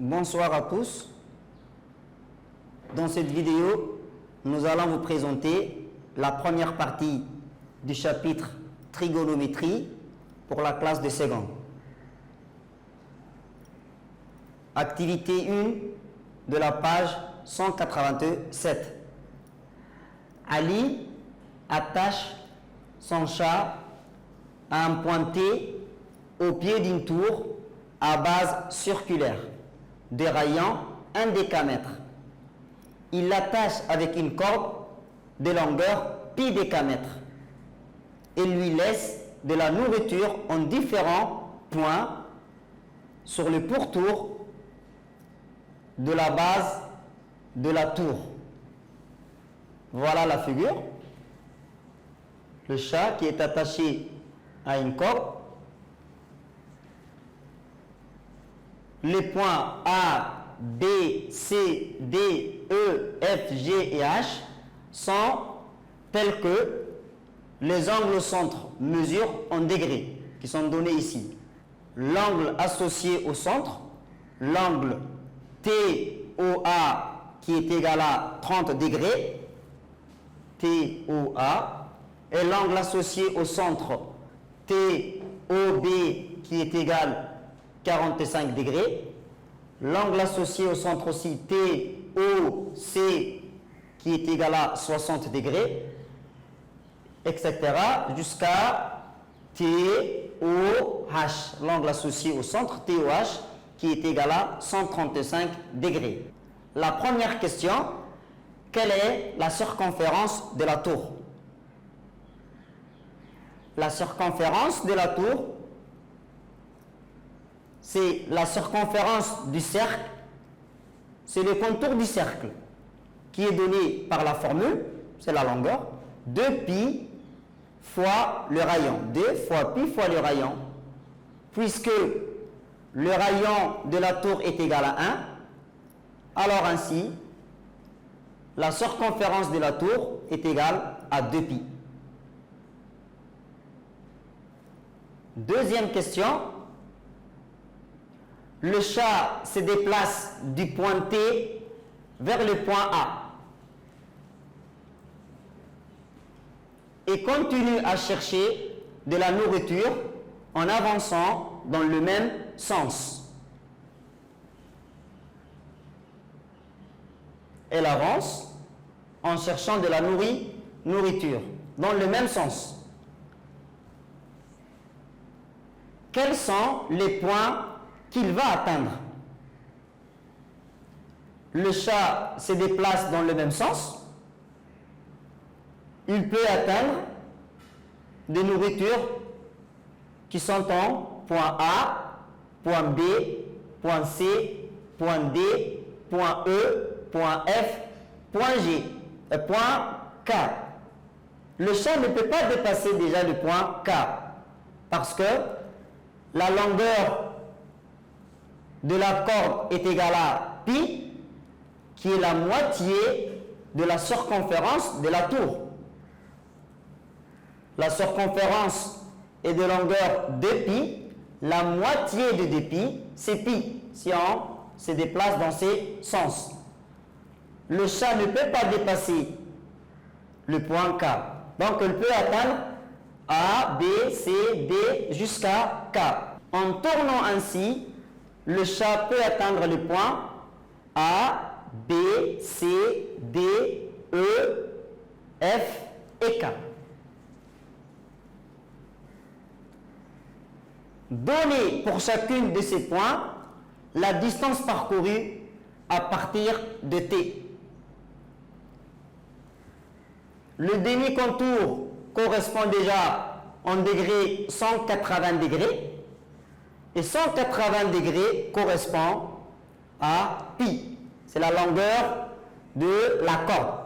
Bonsoir à tous. Dans cette vidéo, nous allons vous présenter la première partie du chapitre trigonométrie pour la classe de seconde. Activité 1 de la page 187. Ali attache son chat à un point T au pied d'une tour à base circulaire, déraillant 1 décamètre. Il l'attache avec une corde de longueur pi décamètre et lui laisse de la nourriture en différents points sur le pourtour de la base de la tour. Voilà la figure. Le chat qui est attaché à une corde. Les points A, B, C, D, E, F, G et H sont tels que les angles au centre mesurent en degrés qui sont donnés ici. L'angle associé au centre, l'angle TOA qui est égal à 30 degrés, TOA, et l'angle associé au centre TOB qui est égal à 45 degrés, l'angle associé au centre aussi TOC qui est égal à 60 degrés, etc. jusqu'à TOH, l'angle associé au centre TOH qui est égal à 135 degrés. La première question, quelle est la circonférence de la tour? La circonférence de la tour, c'est la circonférence du cercle, c'est le contour du cercle qui est donné par la formule, c'est la longueur, 2pi fois le rayon, 2 fois pi fois le rayon, puisque le rayon de la tour est égal à 1, alors ainsi, la circonférence de la tour est égale à 2pi. Deuxième question. Le chat se déplace du point T vers le point A et continue à chercher de la nourriture en avançant dans le même sens. Elle avance en cherchant de la nourriture dans le même sens. Quels sont les points qu'il va atteindre? Le chat se déplace dans le même sens. Il peut atteindre des nourritures qui sont en point A, point B, point C, point D, point E, point F, point G et point K. Le chat ne peut pas dépasser déjà le point K parce que la longueur de la corde est égale à pi, qui est la moitié de la circonférence de la tour. La circonférence est de longueur 2pi, la moitié de 2pi, c'est pi, si on se déplace dans ces sens. Le chat ne peut pas dépasser le point K. Donc, il peut atteindre A, B, C, D jusqu'à K. En tournant ainsi, le chat peut atteindre le point A, B, C, D, E, F et K. Donnez pour chacune de ces points la distance parcourue à partir de T. Le demi-contour correspond déjà en degrés 180 degrés. Et 180 degrés correspond à pi. C'est la longueur de la corde.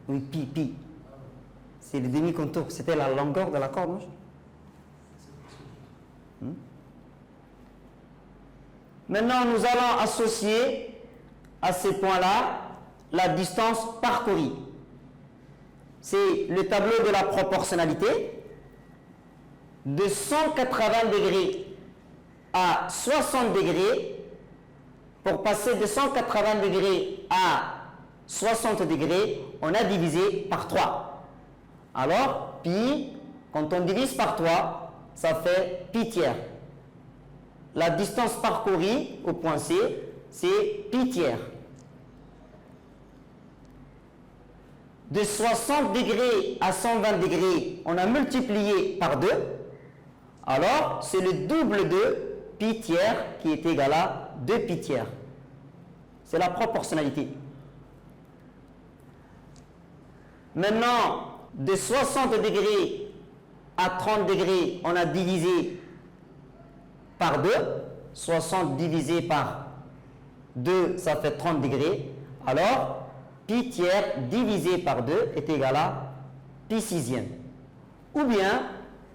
Oui, pi. C'est le demi-contour. C'était la longueur de la corde, non? Maintenant, nous allons associer à ces points-là la distance parcourue. C'est le tableau de la proportionnalité. de 180 degrés à 60 degrés, pour passer de 180 degrés à 60 degrés, on a divisé par 3. Alors, pi, quand on divise par 3, ça fait pi tiers. La distance parcourue au point C, c'est pi tiers. De 60 degrés à 120 degrés, on a multiplié par 2. Alors, c'est le double de pi tiers qui est égal à 2 pi tiers. C'est la proportionnalité. Maintenant, de 60 degrés à 30 degrés, on a divisé par 2. 60 divisé par 2, ça fait 30 degrés. Alors, pi tiers divisé par 2 est égal à pi sixième. Ou bien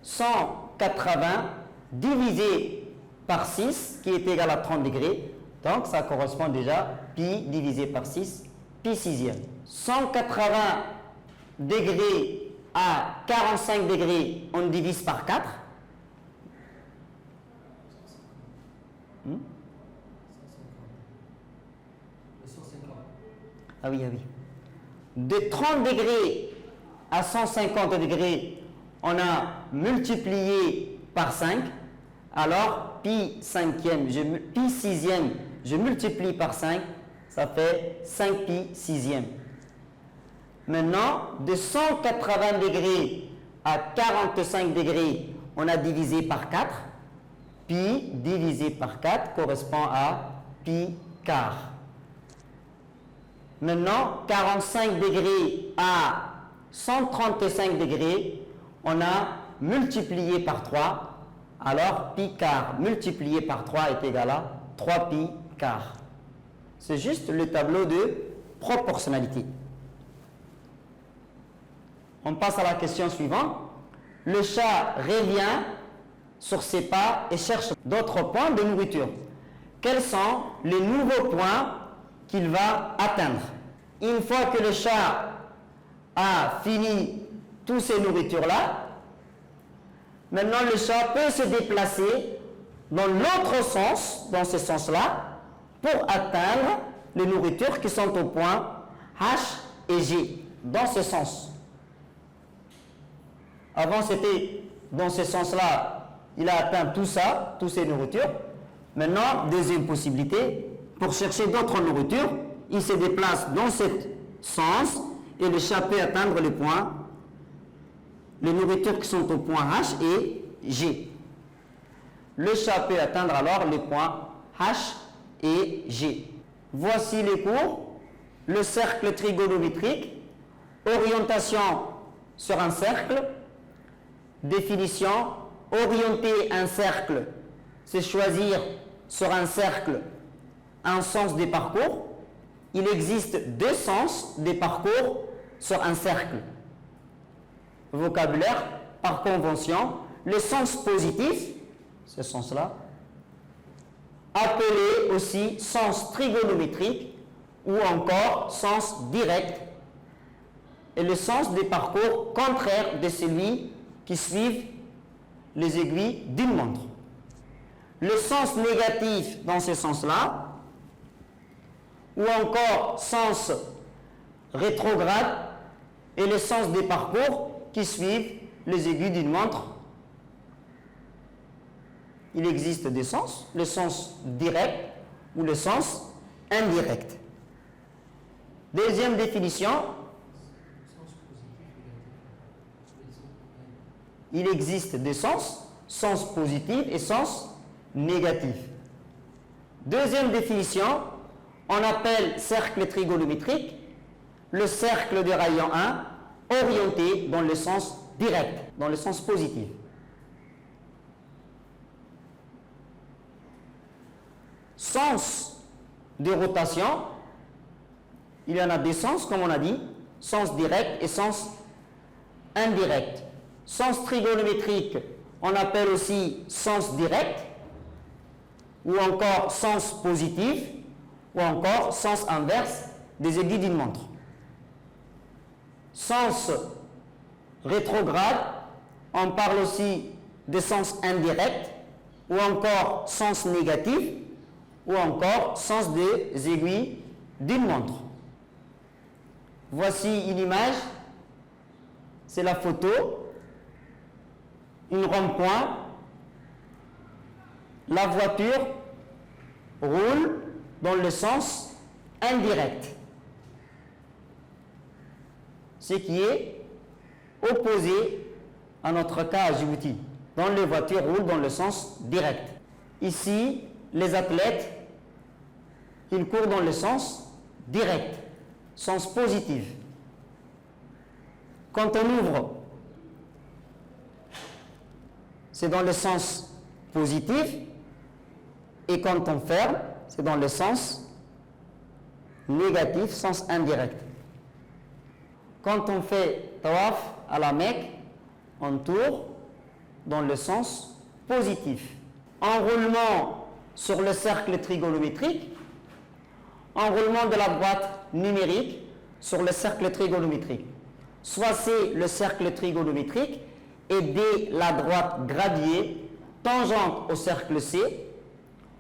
180 divisé par 6 qui est égal à 30 degrés. Donc ça correspond déjà pi divisé par 6, pi sixième. 180 degrés à 45 degrés, on divise par 4. Ah oui, ah oui. De 30 degrés à 150 degrés, on a multiplié par 5. Alors, pi cinquième, pi sixième, je multiplie par 5, ça fait 5 pi sixième. Maintenant, de 180 degrés à 45 degrés, on a divisé par 4. Pi divisé par 4 correspond à pi quart. Maintenant, 45 degrés à 135 degrés, on a multiplié par 3. Alors, pi quart multiplié par 3 est égal à 3 pi quart. C'est juste le tableau de proportionnalité. On passe à la question suivante. Le chat revient sur ses pas et cherche d'autres points de nourriture. Quels sont les nouveaux points qu'il va atteindre? Une fois que le chat a fini toutes ces nourritures-là, maintenant le chat peut se déplacer dans l'autre sens, dans ce sens-là, pour atteindre les nourritures qui sont au point H et G, dans ce sens. Avant c'était dans ce sens-là, il a atteint tout ça, toutes ces nourritures. Maintenant, deuxième possibilité, pour chercher d'autres nourritures, il se déplace dans ce sens et le chat peut atteindre les points, les nourritures qui sont au point H et G. Le chat peut atteindre alors les points H et G. Voici les cours. Le cercle trigonométrique, orientation sur un cercle, définition, orienter un cercle, c'est choisir sur un cercle un sens des parcours. Il existe deux sens des parcours sur un cercle. Vocabulaire, par convention, le sens positif, ce sens-là, appelé aussi sens trigonométrique ou encore sens direct, et le sens des parcours contraire de celui qui suivent les aiguilles d'une montre. Le sens négatif dans ce sens-là, ou encore sens rétrograde, et le sens des parcours qui suivent les aiguilles d'une montre. Il existe des sens, le sens direct ou le sens indirect. Deuxième définition, il existe des sens, sens positif et sens négatif. Deuxième définition, on appelle cercle trigonométrique le cercle de rayon 1 orienté dans le sens direct, dans le sens positif. Sens de rotation, il y en a des sens, comme on a dit, sens direct et sens indirect. Sens trigonométrique, on appelle aussi sens direct, ou encore sens positif, ou encore sens inverse des aiguilles d'une montre. Sens rétrograde, on parle aussi de sens indirect, ou encore sens négatif, ou encore sens des aiguilles d'une montre. Voici une image, c'est la photo, une rond-point, la voiture roule dans le sens indirect, ce qui est opposé à notre cas à Djibouti, dont les voitures roulent dans le sens direct. Ici, les athlètes, ils courent dans le sens direct, sens positif. Quand on ouvre, c'est dans le sens positif, et quand on ferme, c'est dans le sens négatif, sens indirect. Quand on fait tawaf à la Mecque, on tourne dans le sens positif. Enroulement sur le cercle trigonométrique, enroulement de la boîte numérique sur le cercle trigonométrique. Soit c'est le cercle trigonométrique et dès la droite gradiée tangente au cercle C,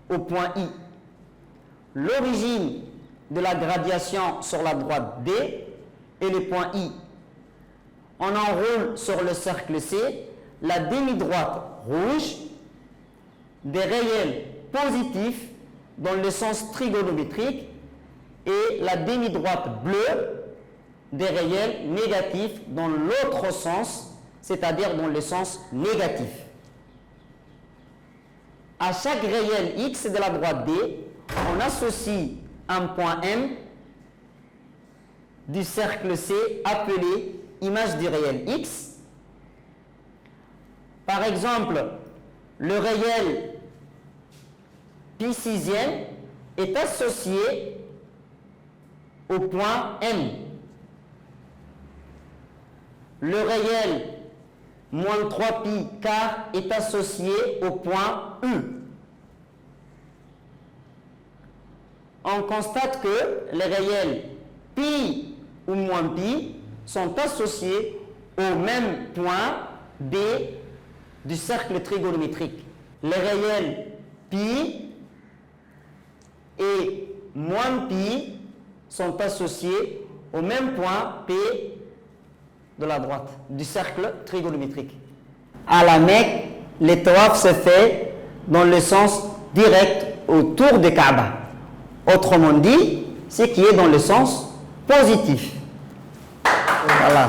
au point I. L'origine de la gradation sur la droite D est le point I. On enroule sur le cercle C la demi-droite rouge des réels positifs dans le sens trigonométrique et la demi-droite bleue des réels négatifs dans l'autre sens, c'est-à-dire dans le sens négatif. À chaque réel X de la droite D, on associe un point M du cercle C appelé image du réel X. Par exemple, le réel pi sixième est associé au point M. Le réel moins 3 pi quart est associé au point U. On constate que les réels pi ou moins pi sont associés au même point B du cercle trigonométrique. Les réels pi et moins pi sont associés au même point P de la droite du cercle trigonométrique. À la Mecque, le tawaf se fait dans le sens direct autour de Kaaba. Autrement dit, ce qui est dans le sens positif. Voilà.